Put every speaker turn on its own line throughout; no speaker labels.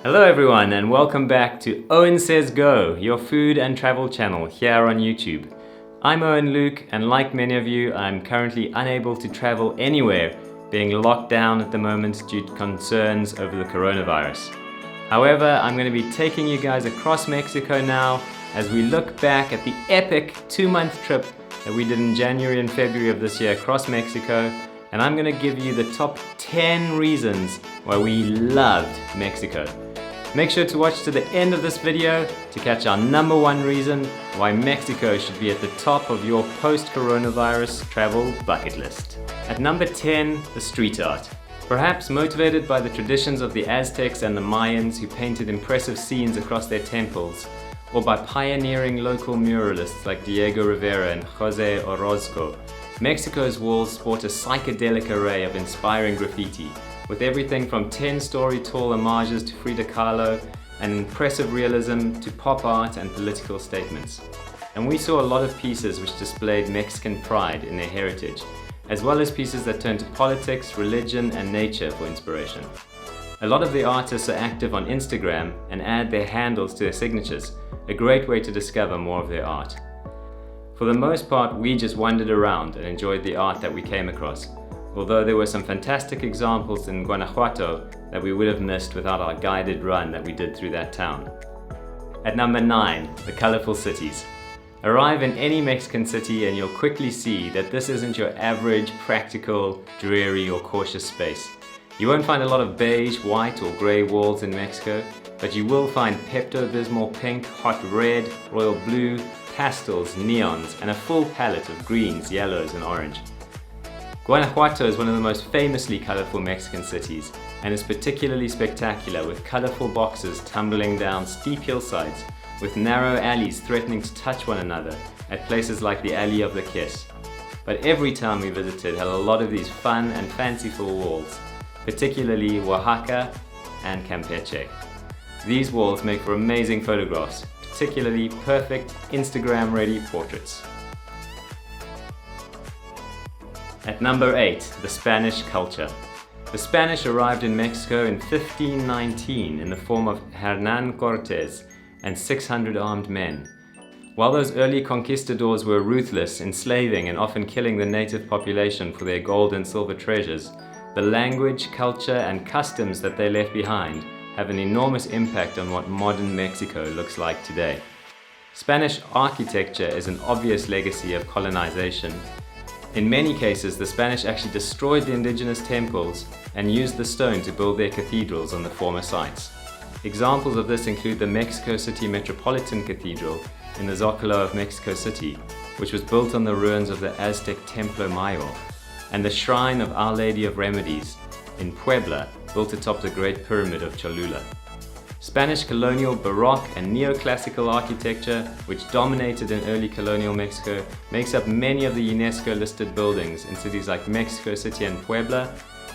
Hello everyone and welcome back to Owen Says Go, your food and travel channel here on YouTube. I'm Owen Luke and like many of you, I'm currently unable to travel anywhere, being locked down at the moment due to concerns over the coronavirus. However, I'm going to be taking you guys across Mexico now as we look back at the epic 2-month trip that we did in January and February of this year across Mexico, and I'm going to give you the top 10 reasons why we loved Mexico. Make sure to watch to the end of this video to catch our number 1 reason why Mexico should be at the top of your post-coronavirus travel bucket list. At number 10, the street art. Perhaps motivated by the traditions of the Aztecs and the Mayans who painted impressive scenes across their temples, or by pioneering local muralists like Diego Rivera and Jose Orozco, Mexico's walls sport a psychedelic array of inspiring graffiti, with everything from 10-story tall homages to Frida Kahlo and impressive realism to pop art and political statements. And we saw a lot of pieces which displayed Mexican pride in their heritage, as well as pieces that turned to politics, religion and nature for inspiration. A lot of the artists are active on Instagram and add their handles to their signatures, a great way to discover more of their art. For the most part, we just wandered around and enjoyed the art that we came across, although there were some fantastic examples in Guanajuato that we would have missed without our guided run that we did through that town. At number 9, the Colourful Cities. Arrive in any Mexican city and you'll quickly see that this isn't your average, practical, dreary or cautious space. You won't find a lot of beige, white or grey walls in Mexico, but you will find Pepto-Bismol pink, hot red, royal blue, pastels, neons and a full palette of greens, yellows and orange. Guanajuato is one of the most famously colourful Mexican cities and is particularly spectacular with colourful boxes tumbling down steep hillsides with narrow alleys threatening to touch one another at places like the Alley of the Kiss. But every town we visited had a lot of these fun and fanciful walls, particularly Oaxaca and Campeche. These walls make for amazing photographs, particularly perfect Instagram-ready portraits. At number 8, the Spanish culture. The Spanish arrived in Mexico in 1519 in the form of Hernán Cortés and 600 armed men. While those early conquistadors were ruthless, enslaving and often killing the native population for their gold and silver treasures, the language, culture and customs that they left behind have an enormous impact on what modern Mexico looks like today. Spanish architecture is an obvious legacy of colonization. In many cases, the Spanish actually destroyed the indigenous temples and used the stone to build their cathedrals on the former sites. Examples of this include the Mexico City Metropolitan Cathedral in the Zócalo of Mexico City, which was built on the ruins of the Aztec Templo Mayor, and the Shrine of Our Lady of Remedies in Puebla, built atop the Great Pyramid of Cholula. Spanish colonial Baroque and neoclassical architecture, which dominated in early colonial Mexico, makes up many of the UNESCO-listed buildings in cities like Mexico City and Puebla,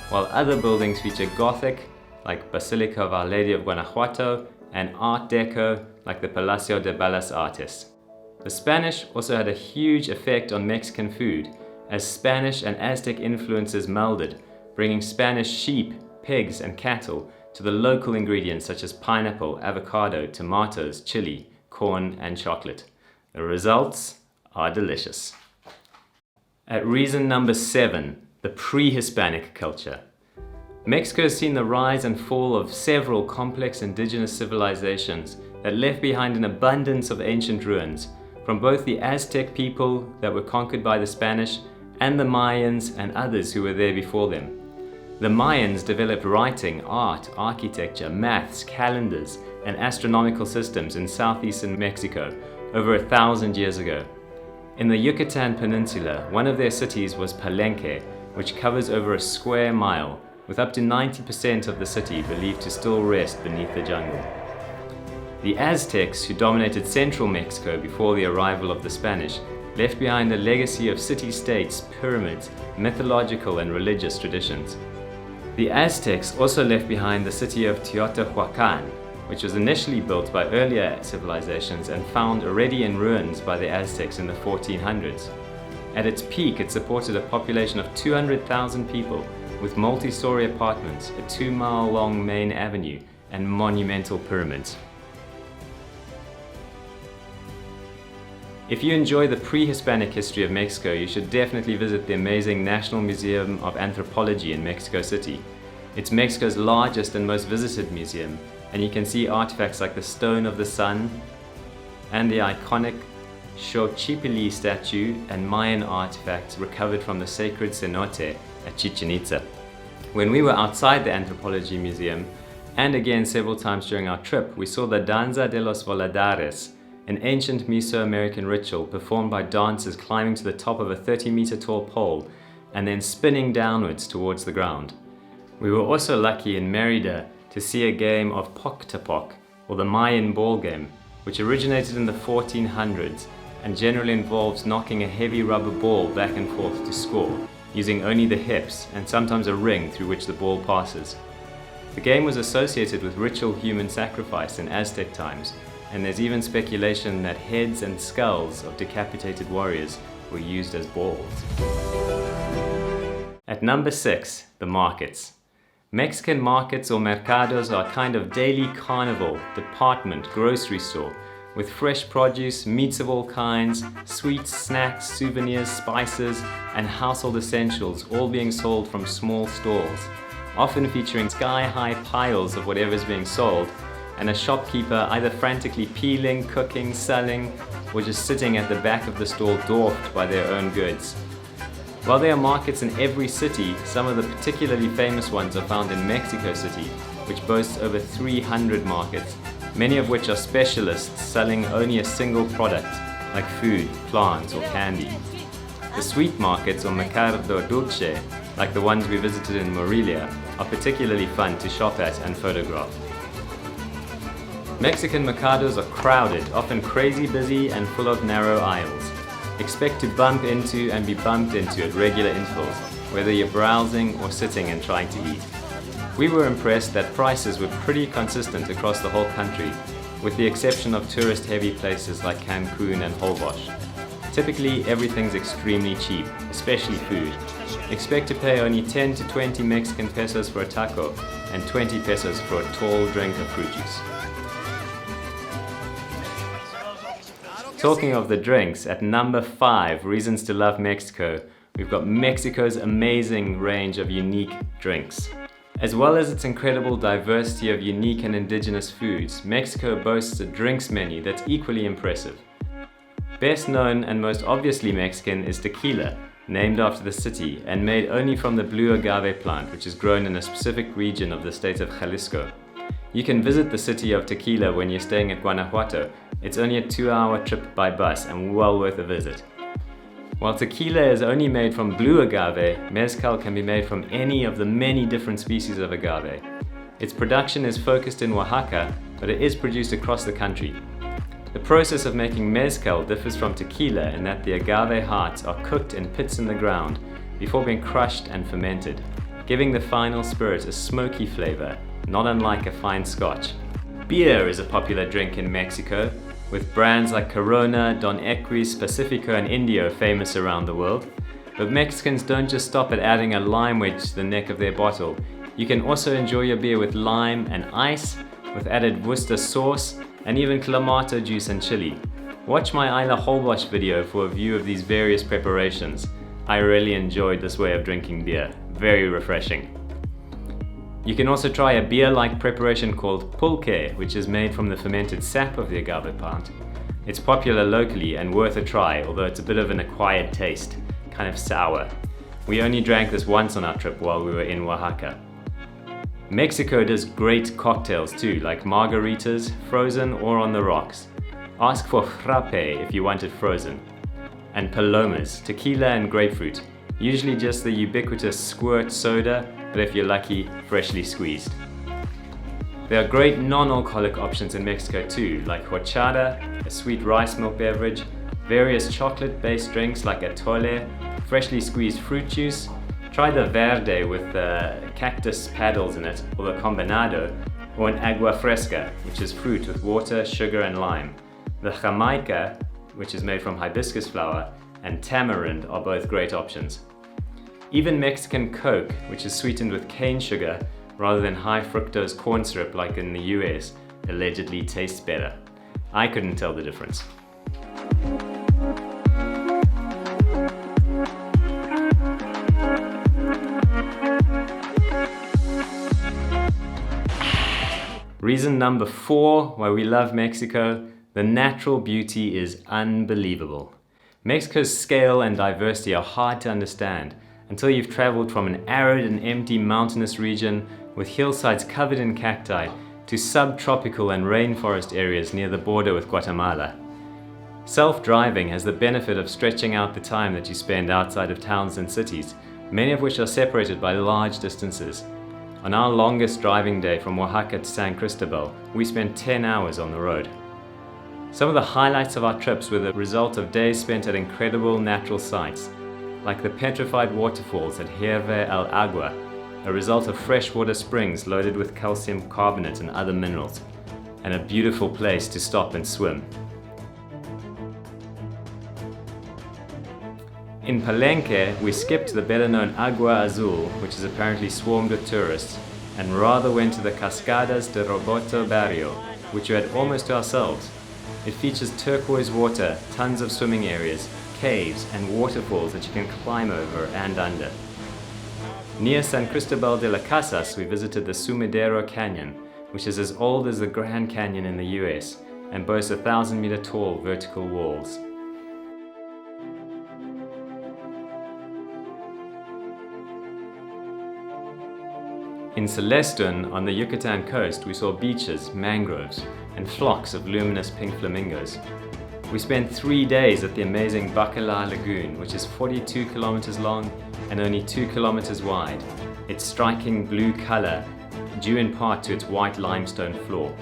while other buildings feature Gothic, like Basilica of Our Lady of Guanajuato, and Art Deco, like the Palacio de Bellas Artes. The Spanish also had a huge effect on Mexican food, as Spanish and Aztec influences melded, bringing Spanish sheep, pigs, and cattle to the local ingredients such as pineapple, avocado, tomatoes, chili, corn, and chocolate. The results are delicious. At reason number 7, the Pre-Hispanic Culture. Mexico has seen the rise and fall of several complex indigenous civilizations that left behind an abundance of ancient ruins, from both the Aztec people that were conquered by the Spanish and the Mayans and others who were there before them. The Mayans developed writing, art, architecture, maths, calendars, and astronomical systems in southeastern Mexico over 1,000 years ago. In the Yucatan Peninsula, one of their cities was Palenque, which covers over a square mile, with up to 90% of the city believed to still rest beneath the jungle. The Aztecs, who dominated central Mexico before the arrival of the Spanish, left behind a legacy of city-states, pyramids, mythological and religious traditions. The Aztecs also left behind the city of Teotihuacan, which was initially built by earlier civilizations and found already in ruins by the Aztecs in the 1400s. At its peak, it supported a population of 200,000 people with multi-story apartments, a 2-mile-long main avenue, and monumental pyramids. If you enjoy the pre-Hispanic history of Mexico, you should definitely visit the amazing National Museum of Anthropology in Mexico City. It's Mexico's largest and most visited museum, and you can see artifacts like the Stone of the Sun and the iconic Xochipilli statue and Mayan artifacts recovered from the sacred cenote at Chichen Itza. When we were outside the Anthropology Museum, and again several times during our trip, we saw the Danza de los Voladares, an ancient Mesoamerican ritual performed by dancers climbing to the top of a 30-meter tall pole and then spinning downwards towards the ground. We were also lucky in Mérida to see a game of Poc-Tapoc, or the Mayan ball game, which originated in the 1400s and generally involves knocking a heavy rubber ball back and forth to score, using only the hips and sometimes a ring through which the ball passes. The game was associated with ritual human sacrifice in Aztec times, and there's even speculation that heads and skulls of decapitated warriors were used as balls. At number 6, the markets. Mexican markets or mercados are a kind of daily carnival, department, grocery store, with fresh produce, meats of all kinds, sweets, snacks, souvenirs, spices, and household essentials, all being sold from small stalls, often featuring sky-high piles of whatever is being sold, and a shopkeeper either frantically peeling, cooking, selling, or just sitting at the back of the stall dwarfed by their own goods. While there are markets in every city, some of the particularly famous ones are found in Mexico City, which boasts over 300 markets, many of which are specialists selling only a single product, like food, plants, or candy. The sweet markets, or mercado dulce, like the ones we visited in Morelia, are particularly fun to shop at and photograph. Mexican mercados are crowded, often crazy busy and full of narrow aisles. Expect to bump into and be bumped into at regular intervals, whether you're browsing or sitting and trying to eat. We were impressed that prices were pretty consistent across the whole country, with the exception of tourist-heavy places like Cancun and Holbox. Typically, everything's extremely cheap, especially food. Expect to pay only 10 to 20 Mexican pesos for a taco and 20 pesos for a tall drink of fruit juice. Talking of the drinks, at number 5, reasons to love Mexico, we've got Mexico's amazing range of unique drinks. As well as its incredible diversity of unique and indigenous foods, Mexico boasts a drinks menu that's equally impressive. Best known and most obviously Mexican is tequila, named after the city and made only from the blue agave plant, which is grown in a specific region of the state of Jalisco. You can visit the city of tequila when you're staying at Guanajuato. It's only a 2-hour trip by bus and well worth a visit. While tequila is only made from blue agave, mezcal can be made from any of the many different species of agave. Its production is focused in Oaxaca, but it is produced across the country. The process of making mezcal differs from tequila in that the agave hearts are cooked in pits in the ground before being crushed and fermented, giving the final spirit a smoky flavor, not unlike a fine scotch. Beer is a popular drink in Mexico, with brands like Corona, Don Equis, Pacifico and Indio famous around the world. But Mexicans don't just stop at adding a lime wedge to the neck of their bottle. You can also enjoy your beer with lime and ice, with added Worcester sauce, and even clamato juice and chili. Watch my Isla Holbox video for a view of these various preparations. I really enjoyed this way of drinking beer. Very refreshing. You can also try a beer-like preparation called pulque, which is made from the fermented sap of the agave plant. It's popular locally and worth a try, although it's a bit of an acquired taste, kind of sour. We only drank this once on our trip while we were in Oaxaca. Mexico does great cocktails too, like margaritas, frozen or on the rocks. Ask for frappe if you want it frozen. And palomas, tequila and grapefruit, usually just the ubiquitous squirt soda, but if you're lucky, freshly squeezed. There are great non-alcoholic options in Mexico too, like horchata, a sweet rice milk beverage, various chocolate-based drinks like atole, freshly squeezed fruit juice. Try the verde with cactus paddles in it, or the combinado, or an agua fresca, which is fruit with water, sugar and lime. The jamaica, which is made from hibiscus flower, and tamarind are both great options. Even Mexican Coke, which is sweetened with cane sugar, rather than high fructose corn syrup like in the US, allegedly tastes better. I couldn't tell the difference. Reason number 4 why we love Mexico: the natural beauty is unbelievable. Mexico's scale and diversity are hard to understand until you've traveled from an arid and empty mountainous region with hillsides covered in cacti to subtropical and rainforest areas near the border with Guatemala. Self-driving has the benefit of stretching out the time that you spend outside of towns and cities, many of which are separated by large distances. On our longest driving day from Oaxaca to San Cristobal, we spent 10 hours on the road. Some of the highlights of our trips were the result of days spent at incredible natural sites, like the petrified waterfalls at Hierve el Agua, a result of freshwater springs loaded with calcium carbonate and other minerals, and a beautiful place to stop and swim. In Palenque, we skipped the better-known Agua Azul, which is apparently swarmed with tourists, and rather went to the Cascadas de Roboto Barrio, which we had almost to ourselves. It features turquoise water, tons of swimming areas, caves, and waterfalls that you can climb over and under. Near San Cristobal de las Casas, we visited the Sumidero Canyon, which is as old as the Grand Canyon in the US, and boasts 1,000-meter tall vertical walls. In Celestun, on the Yucatan coast, we saw beaches, mangroves, and flocks of luminous pink flamingos. We spent 3 days at the amazing Bacala Lagoon, which is 42 kilometers long and only 2 kilometers wide, its striking blue color due in part to its white limestone floor.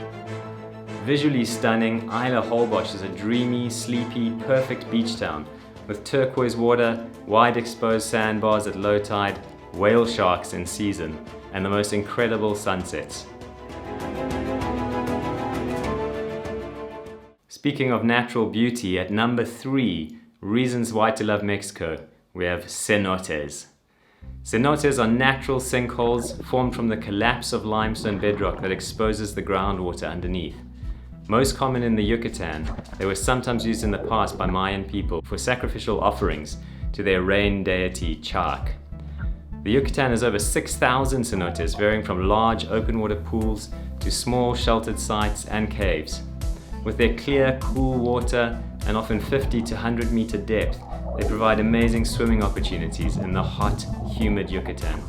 Visually stunning, Isla Holbox is a dreamy, sleepy, perfect beach town with turquoise water, wide exposed sandbars at low tide, whale sharks in season, and the most incredible sunsets. Speaking of natural beauty, at number 3, reasons why to love Mexico, we have cenotes. Cenotes are natural sinkholes formed from the collapse of limestone bedrock that exposes the groundwater underneath. Most common in the Yucatan, they were sometimes used in the past by Mayan people for sacrificial offerings to their rain deity Chark. The Yucatan has over 6,000 cenotes, varying from large open water pools to small sheltered sites and caves. With their clear, cool water and often 50 to 100 meter depth, they provide amazing swimming opportunities in the hot, humid Yucatan.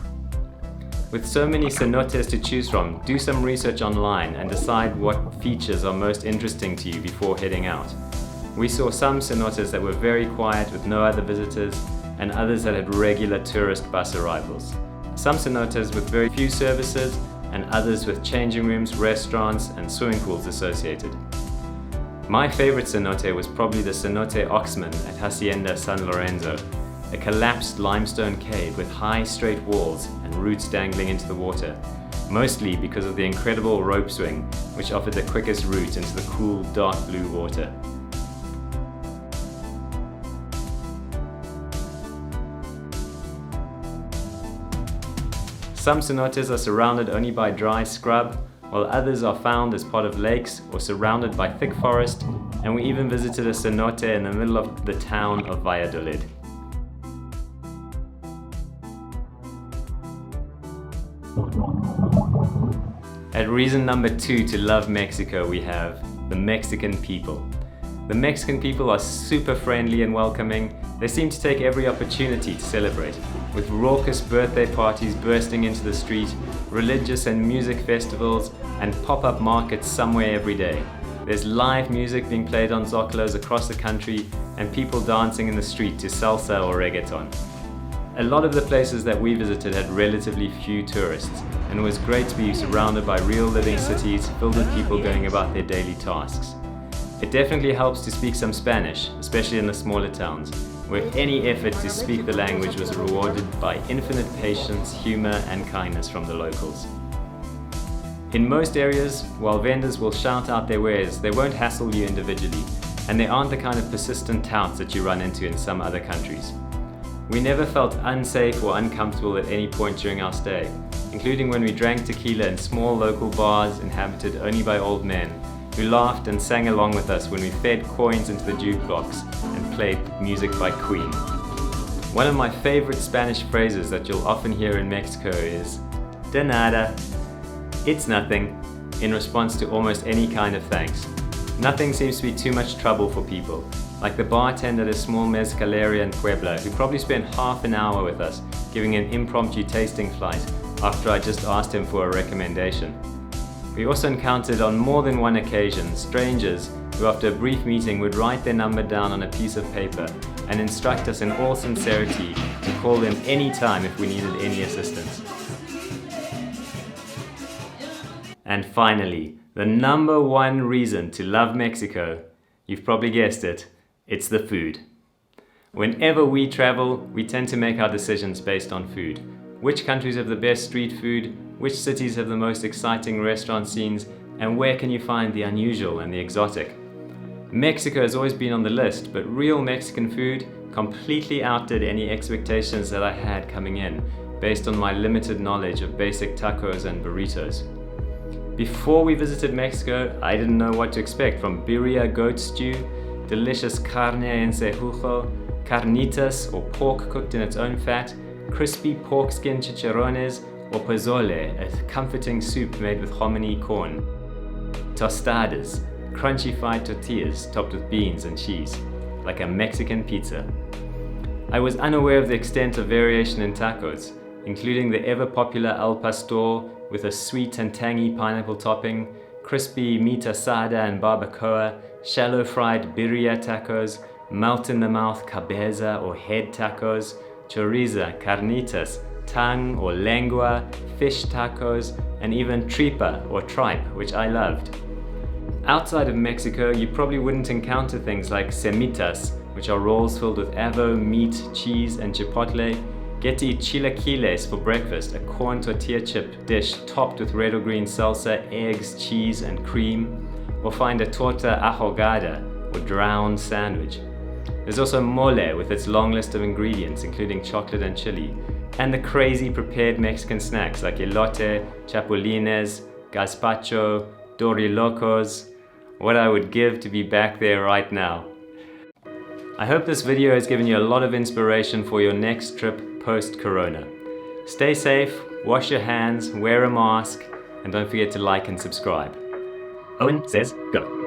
With so many cenotes to choose from, do some research online and decide what features are most interesting to you before heading out. We saw some cenotes that were very quiet with no other visitors, and others that had regular tourist bus arrivals. Some cenotes with very few services, and others with changing rooms, restaurants, and swimming pools associated. My favorite cenote was probably the Cenote Oxman at Hacienda San Lorenzo, a collapsed limestone cave with high straight walls and roots dangling into the water, mostly because of the incredible rope swing, which offered the quickest route into the cool, dark blue water. Some cenotes are surrounded only by dry scrub, while others are found as part of lakes or surrounded by thick forest, and we even visited a cenote in the middle of the town of Valladolid. At reason number 2 to love Mexico, we have the Mexican people. The Mexican people are super friendly and welcoming. They seem to take every opportunity to celebrate, with raucous birthday parties bursting into the street, religious and music festivals, and pop-up markets somewhere every day. There's live music being played on zócalos across the country, and people dancing in the street to salsa or reggaeton. A lot of the places that we visited had relatively few tourists, and it was great to be surrounded by real living cities filled with people going about their daily tasks. It definitely helps to speak some Spanish, especially in the smaller towns, where any effort to speak the language was rewarded by infinite patience, humor, and kindness from the locals. In most areas, while vendors will shout out their wares, they won't hassle you individually, and they aren't the kind of persistent touts that you run into in some other countries. We never felt unsafe or uncomfortable at any point during our stay, including when we drank tequila in small local bars inhabited only by old men, who laughed and sang along with us when we fed coins into the jukebox and played music by Queen. One of my favorite Spanish phrases that you'll often hear in Mexico is "de nada," it's nothing, in response to almost any kind of thanks. Nothing seems to be too much trouble for people, like the bartender at a small mezcaleria in Puebla who probably spent half an hour with us giving an impromptu tasting flight after I just asked him for a recommendation. We also encountered on more than one occasion strangers who after a brief meeting would write their number down on a piece of paper and instruct us in all sincerity to call them any time if we needed any assistance. And finally, the number one reason to love Mexico, you've probably guessed it, it's the food. Whenever we travel, we tend to make our decisions based on food. Which countries have the best street food, which cities have the most exciting restaurant scenes, and where can you find the unusual and the exotic? Mexico has always been on the list, but real Mexican food completely outdid any expectations that I had coming in, based on my limited knowledge of basic tacos and burritos. Before we visited Mexico, I didn't know what to expect from birria goat stew, delicious carne en cejujo, carnitas or pork cooked in its own fat, crispy pork skin chicharrones, or pozole, a comforting soup made with hominy corn. Tostadas, crunchy fried tortillas topped with beans and cheese, like a Mexican pizza. I was unaware of the extent of variation in tacos, including the ever-popular al pastor with a sweet and tangy pineapple topping, crispy meat asada and barbacoa, shallow fried birria tacos, melt-in-the-mouth cabeza or head tacos, chorizo, carnitas, tongue or lengua, fish tacos, and even tripa or tripe, which I loved. Outside of Mexico, you probably wouldn't encounter things like semitas, which are rolls filled with avo, meat, cheese, and chipotle. Get to eat chilaquiles for breakfast, a corn tortilla chip dish topped with red or green salsa, eggs, cheese, and cream. Or find a torta ahogada, or drowned sandwich. There's also mole with its long list of ingredients, including chocolate and chili, and the crazy prepared Mexican snacks like elote, chapulines, gazpacho, dorilocos. What I would give to be back there right now. I hope this video has given you a lot of inspiration for your next trip post-corona. Stay safe, wash your hands, wear a mask, and don't forget to like and subscribe. Owen says go.